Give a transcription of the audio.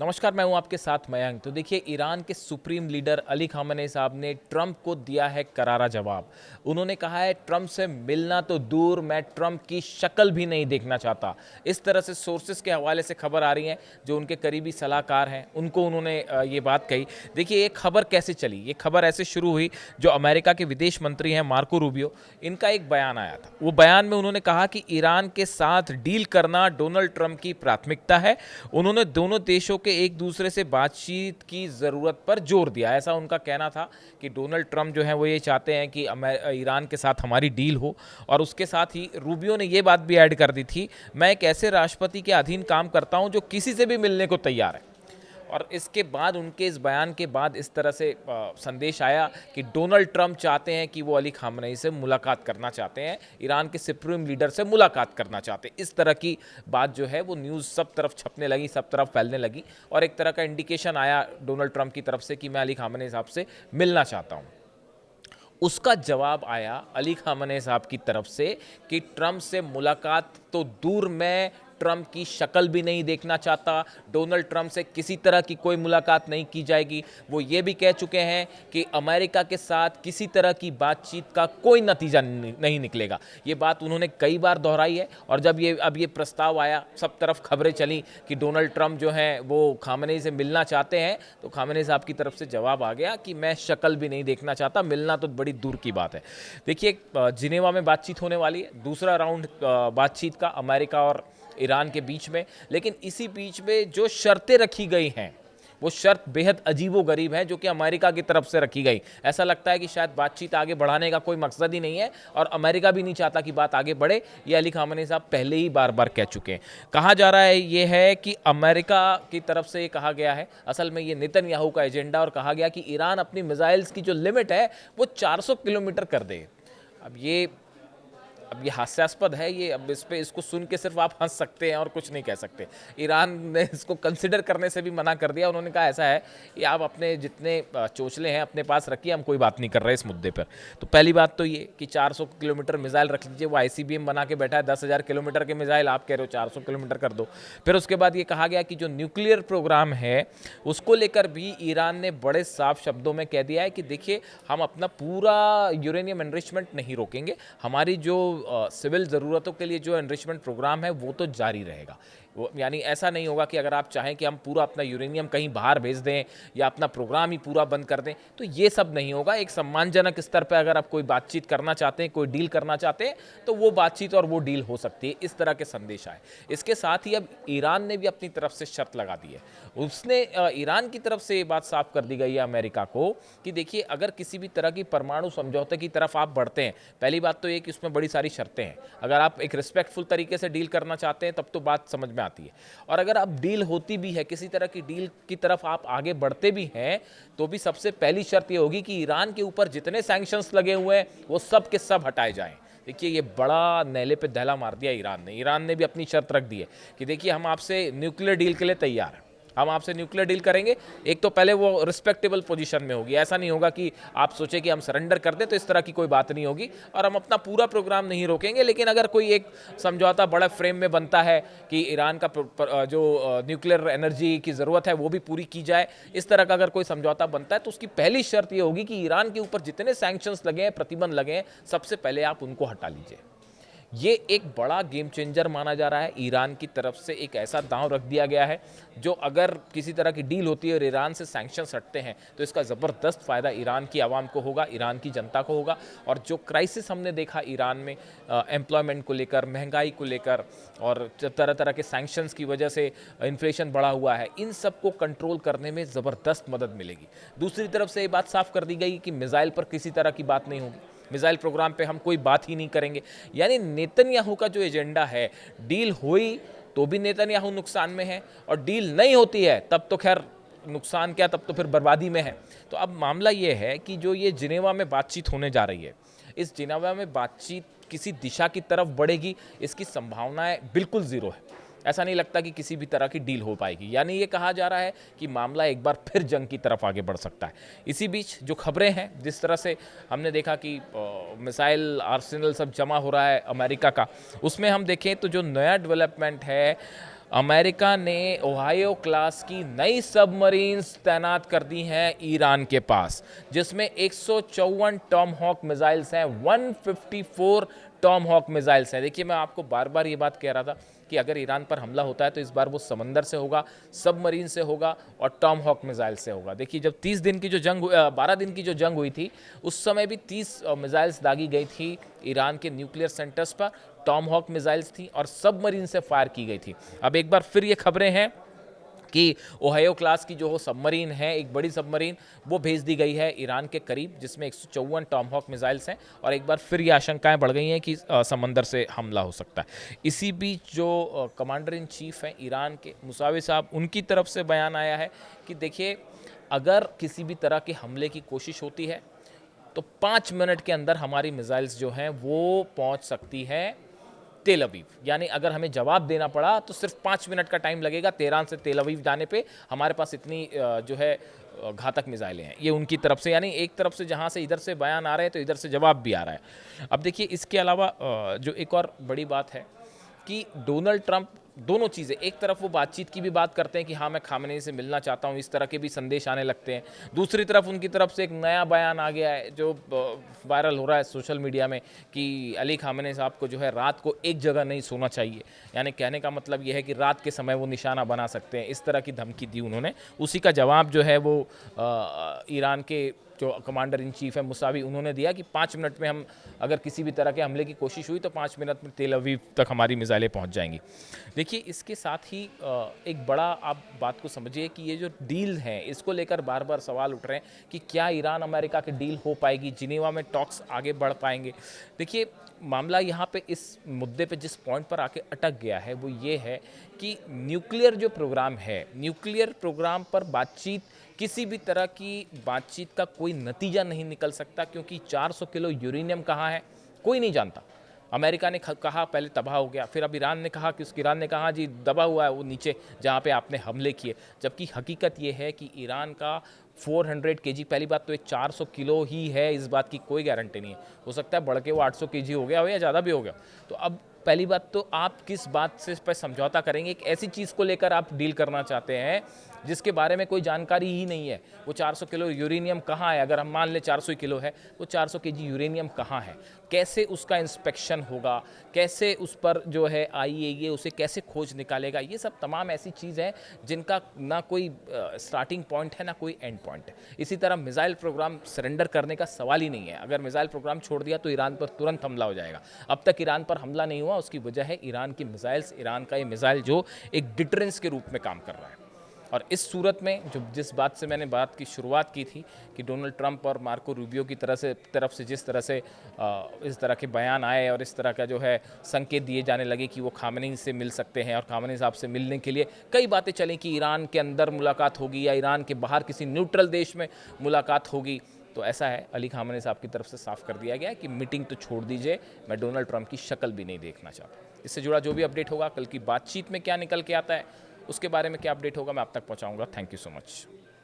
नमस्कार, मैं हूं आपके साथ मयंक। तो देखिए, ईरान के सुप्रीम लीडर अली खामेनेई साहब ने ट्रंप को दिया है करारा जवाब। उन्होंने कहा है ट्रंप से मिलना तो दूर, मैं ट्रंप की शक्ल भी नहीं देखना चाहता। इस तरह से सोर्सेस के हवाले से खबर आ रही है, जो उनके करीबी सलाहकार हैं उनको उन्होंने ये बात कही। देखिए, ये खबर कैसे चली, ये खबर ऐसे शुरू हुई। जो अमेरिका के विदेश मंत्री हैं मार्को रूबियो, इनका एक बयान आया था। वो बयान में उन्होंने कहा कि ईरान के साथ डील करना डोनाल्ड ट्रंप की प्राथमिकता है। उन्होंने दोनों देशों के एक दूसरे से बातचीत की ज़रूरत पर जोर दिया। ऐसा उनका कहना था कि डोनाल्ड ट्रंप जो है वो ये चाहते हैं कि ईरान के साथ हमारी डील हो। और उसके साथ ही रूबियो ने ये बात भी ऐड कर दी थी, मैं एक ऐसे राष्ट्रपति के अधीन काम करता हूं जो किसी से भी मिलने को तैयार है। और इसके बाद, उनके इस बयान के बाद, इस तरह से संदेश आया कि डोनाल्ड ट्रंप चाहते हैं कि वो अली खामनेई से मुलाकात करना चाहते हैं, ईरान के सुप्रीम लीडर से मुलाकात करना चाहते हैं। इस तरह की बात जो है वो न्यूज़ सब तरफ छपने लगी, सब तरफ फैलने लगी। और एक तरह का इंडिकेशन आया डोनाल्ड ट्रंप की तरफ से कि मैं अली खामनेई साहब से मिलना चाहता हूँ। उसका जवाब आया अली खामनेई साहब की तरफ से कि ट्रंप से मुलाकात तो दूर, मैं ट्रंप की शक्ल भी नहीं देखना चाहता। डोनाल्ड ट्रंप से किसी तरह की कोई मुलाकात नहीं की जाएगी। वो ये भी कह चुके हैं कि अमेरिका के साथ किसी तरह की बातचीत का कोई नतीजा नहीं निकलेगा। ये बात उन्होंने कई बार दोहराई है। और जब ये प्रस्ताव आया, सब तरफ खबरें चली कि डोनाल्ड ट्रंप जो हैं वो खामनेई से मिलना चाहते हैं, तो खामनेई साहब की तरफ से जवाब आ गया कि मैं शक्ल भी नहीं देखना चाहता, मिलना तो बड़ी दूर की बात है। देखिए, जिनेवा में बातचीत होने वाली है, दूसरा राउंड बातचीत का अमेरिका और ईरान के बीच में। लेकिन इसी बीच में जो शर्तें रखी गई हैं, वो शर्त बेहद अजीबोगरीब है, जो कि अमेरिका की तरफ से रखी गई। ऐसा लगता है कि शायद बातचीत आगे बढ़ाने का कोई मकसद ही नहीं है और अमेरिका भी नहीं चाहता कि बात आगे बढ़े। ये अली खामनेई साहब पहले ही बार बार कह चुके हैं। कहा जा रहा है ये है कि अमेरिका की तरफ से ये कहा गया है, असल में ये नेतन्याहू का एजेंडा, और कहा गया कि ईरान अपनी मिसाइल्स की जो लिमिट है वो 400 किलोमीटर कर दे। अब ये हास्यास्पद है। ये अब इसको सुन के सिर्फ आप हंस सकते हैं और कुछ नहीं कह सकते। ईरान ने इसको कंसिडर करने से भी मना कर दिया। उन्होंने कहा ऐसा है कि आप अपने जितने चोचले हैं अपने पास रखिए, हम कोई बात नहीं कर रहे इस मुद्दे पर। तो पहली बात तो ये कि 400 किलोमीटर मिसाइल रख लीजिए। वो ICBM बना के बैठा है, 10,000 किलोमीटर के मिसाइल, आप कह रहे हो 400 किलोमीटर कर दो। फिर उसके बाद ये कहा गया कि जो न्यूक्लियर प्रोग्राम है उसको लेकर भी ईरान ने बड़े साफ शब्दों में कह दिया है कि देखिए, हम अपना पूरा यूरेनियम एनरिचमेंट नहीं रोकेंगे, हमारी जो सिविल ज़रूरतों के लिए जो एनरिचमेंट प्रोग्राम है वो तो जारी रहेगा। वो यानी ऐसा नहीं होगा कि अगर आप चाहें कि हम पूरा अपना यूरेनियम कहीं बाहर भेज दें या अपना प्रोग्राम ही पूरा बंद कर दें, तो ये सब नहीं होगा। एक सम्मानजनक स्तर पर अगर आप कोई बातचीत करना चाहते हैं, कोई डील करना चाहते हैं, तो वो बातचीत और वो डील हो सकती है। इस तरह के संदेश आए। इसके साथ ही अब ईरान ने भी अपनी तरफ से शर्त लगा दी है। उसने ईरान की तरफ से ये बात साफ कर दी गई है अमेरिका को कि देखिए, अगर किसी भी तरह की परमाणु समझौते की तरफ आप बढ़ते हैं, पहली बात तो ये कि उसमें बड़ी सारी शर्तें हैं। अगर आप एक रिस्पेक्टफुल तरीके से डील करना चाहते हैं तब तो बात समझ में आती है। और अगर आप डील होती भी है, किसी तरह की डील की तरफ आप आगे बढ़ते भी हैं, तो भी सबसे पहली शर्त ये होगी कि ईरान के ऊपर जितने सैंक्शंस लगे हुए हैं वो सब के सब हटाए जाएं। देखिए, ये बड़ा नेले पे दहला मार दिया ईरान ने भी अपनी शर्त रख दी है कि देखिए, हम आपसे न्यूक्लियर डील के लिए तैयार हैं, हम आपसे न्यूक्लियर डील करेंगे। एक तो पहले वो रिस्पेक्टेबल पोजीशन में होगी, ऐसा नहीं होगा कि आप सोचें कि हम सरेंडर कर दें, तो इस तरह की कोई बात नहीं होगी। और हम अपना पूरा प्रोग्राम नहीं रोकेंगे, लेकिन अगर कोई एक समझौता बड़ा फ्रेम में बनता है कि ईरान का जो न्यूक्लियर एनर्जी की ज़रूरत है वो भी पूरी की जाए, इस तरह का अगर कोई समझौता बनता है, तो उसकी पहली शर्त ये होगी कि ईरान के ऊपर जितने सैंक्शंस लगे हैं, प्रतिबंध लगे हैं, सबसे पहले आप उनको हटा लीजिए। ये एक बड़ा गेम चेंजर माना जा रहा है। ईरान की तरफ से एक ऐसा दांव रख दिया गया है, जो अगर किसी तरह की डील होती है और ईरान से सैंक्शंस हटते हैं, तो इसका ज़बरदस्त फ़ायदा ईरान की आवाम को होगा, ईरान की जनता को होगा। और जो क्राइसिस हमने देखा ईरान में एम्प्लॉयमेंट को लेकर, महंगाई को लेकर, और तरह तरह के सैंक्शंस की वजह से इन्फ्लेशन बढ़ा हुआ है, इन सब को कंट्रोल करने में ज़बरदस्त मदद मिलेगी। दूसरी तरफ से ये बात साफ कर दी गई कि मिसाइल पर किसी तरह की बात नहीं होगी, मिसाइल प्रोग्राम पे हम कोई बात ही नहीं करेंगे। यानी नेतन्याहू का जो एजेंडा है, डील हुई तो भी नेतन्याहू नुकसान में है, और डील नहीं होती है तब तो खैर नुकसान क्या, तब तो फिर बर्बादी में है। तो अब मामला ये है कि जो ये जिनेवा में बातचीत होने जा रही है, इस जिनेवा में बातचीत किसी दिशा की तरफ बढ़ेगी, इसकी संभावनाएं बिल्कुल ज़ीरो है। ऐसा नहीं लगता कि किसी भी तरह की डील हो पाएगी। यानी ये कहा जा रहा है कि मामला एक बार फिर जंग की तरफ आगे बढ़ सकता है। इसी बीच जो खबरें हैं, जिस तरह से हमने देखा कि मिसाइल आर्सेनल सब जमा हो रहा है अमेरिका का, उसमें हम देखें तो जो नया डेवलपमेंट है, अमेरिका ने ओहायो क्लास की नई सबमरीन्स तैनात कर दी हैं ईरान के पास, जिसमें 154 टॉम हॉक मिसाइल्स हैं, 154 टॉम हॉक मिसाइल्स हैं। देखिए, मैं आपको बार बार ये बात कह रहा था कि अगर ईरान पर हमला होता है तो इस बार वो समंदर से होगा, सबमरीन से होगा और टॉम हॉक मिसाइल से होगा। देखिए, जब 30 दिन की जो जंग 12 दिन की जो जंग हुई थी, उस समय भी 30 मिसाइल्स दागी गई थी ईरान के न्यूक्लियर सेंटर्स पर। टॉम हॉक मिसाइल्स थी और सबमरीन से फायर की गई थी। अब एक बार फिर ये खबरें हैं कि ओहायो क्लास की जो सबमरीन है, एक बड़ी सबमरीन, वो भेज दी गई है ईरान के करीब, जिसमें 154 टॉम हॉक मिसाइल्स हैं। और एक बार फिर ये आशंकाएं बढ़ गई हैं कि समंदर से हमला हो सकता है। इसी बीच जो कमांडर इन चीफ हैं ईरान के, मुसावी साहब, उनकी तरफ से बयान आया है कि देखिए, अगर किसी भी तरह के हमले की कोशिश होती है तो 5 मिनट के अंदर हमारी मिसाइल्स जो हैं वो पहुंच सकती हैं तेल अवीव। यानी अगर हमें जवाब देना पड़ा तो सिर्फ 5 मिनट का टाइम लगेगा तेहरान से तेल अवीव जाने पे। हमारे पास इतनी जो है घातक मिसाइलें हैं, ये उनकी तरफ से। यानी एक तरफ से जहां से इधर से बयान आ रहे हैं तो इधर से जवाब भी आ रहा है। अब देखिए, इसके अलावा जो एक और बड़ी बात है कि डोनाल्ड ट्रंप दोनों चीज़ें, एक तरफ वो बातचीत की भी बात करते हैं कि हाँ, मैं खामनेई से मिलना चाहता हूँ, इस तरह के भी संदेश आने लगते हैं। दूसरी तरफ उनकी तरफ से एक नया बयान आ गया है जो वायरल हो रहा है सोशल मीडिया में कि अली खामनेई साहब को जो है रात को एक जगह नहीं सोना चाहिए। यानी कहने का मतलब ये है कि रात के समय वो निशाना बना सकते हैं, इस तरह की धमकी दी उन्होंने। उसी का जवाब जो है वो ईरान के जो कमांडर इन चीफ है मुसावी, उन्होंने दिया कि 5 मिनट में हम, अगर किसी भी तरह के हमले की कोशिश हुई तो 5 मिनट में तेल अवीव तक हमारी मिसाइलें पहुंच जाएंगी। देखिए, इसके साथ ही एक बड़ा आप बात को समझिए कि ये जो डील हैं, इसको लेकर बार बार सवाल उठ रहे हैं कि क्या ईरान अमेरिका की डील हो पाएगी, जिनेवा में टॉक्स आगे बढ़ पाएंगे। देखिए, मामला यहाँ पे इस मुद्दे पे जिस पॉइंट पर आके अटक गया है वो ये है कि न्यूक्लियर जो प्रोग्राम है, न्यूक्लियर प्रोग्राम पर बातचीत, किसी भी तरह की बातचीत का कोई नतीजा नहीं निकल सकता, क्योंकि 400 किलो यूरेनियम कहाँ है कोई नहीं जानता। अमेरिका ने कहा पहले तबाह हो गया, फिर अब ईरान ने कहा कि ईरान ने कहा जी दबा हुआ है वो नीचे जहाँ पे आपने हमले किए। जबकि हकीकत ये है कि ईरान का 400 केजी, पहली बात तो ये 400 किलो ही है, इस बात की कोई गारंटी नहीं है, हो सकता है बढ़ के वो 800 केजी हो गया हो या ज़्यादा भी हो गया। तो अब पहली बात तो आप किस बात से इस पर समझौता करेंगे? एक ऐसी चीज़ को लेकर आप डील करना चाहते हैं जिसके बारे में कोई जानकारी ही नहीं है। वो 400 किलो यूरेनियम कहाँ है? अगर हम मान लें 400 किलो है, वो 400 केजी यूरेनियम कहाँ है? कैसे उसका इंस्पेक्शन होगा? कैसे उस पर जो है आईएईए उसे कैसे खोज निकालेगा? ये सब तमाम ऐसी चीज़ है जिनका ना कोई स्टार्टिंग पॉइंट है ना कोई एंड पॉइंट है। इसी तरह मिसाइल प्रोग्राम सरेंडर करने का सवाल ही नहीं है। अगर मिसाइल प्रोग्राम छोड़ दिया तो ईरान पर तुरंत हमला हो जाएगा। अब तक ईरान पर हमला नहीं हुआ, उसकी वजह है ईरान की मिसाइल्स, ईरान का ये मिसाइल जो एक डिटरेंस के रूप में काम कर रहा है। और इस सूरत में जो जिस बात से मैंने बात की शुरुआत की थी कि डोनाल्ड ट्रंप और मार्को रूबियो की तरफ से जिस तरह से इस तरह के बयान आए और इस तरह का जो है संकेत दिए जाने लगे कि वो खामनेई से मिल सकते हैं और खामनेई साहब से मिलने के लिए कई बातें चलें कि ईरान के अंदर मुलाकात होगी या ईरान के बाहर किसी न्यूट्रल देश में मुलाकात होगी, तो ऐसा है, अली खामनेई साहब की तरफ से साफ कर दिया गया है कि मीटिंग तो छोड़ दीजिए, मैं डोनाल्ड ट्रंप की शक्ल भी नहीं देखना चाहता। इससे जुड़ा जो भी अपडेट होगा, कल की बातचीत में क्या निकल के आता है, उसके बारे में क्या अपडेट होगा, मैं आप तक पहुंचाऊंगा। Thank you so much.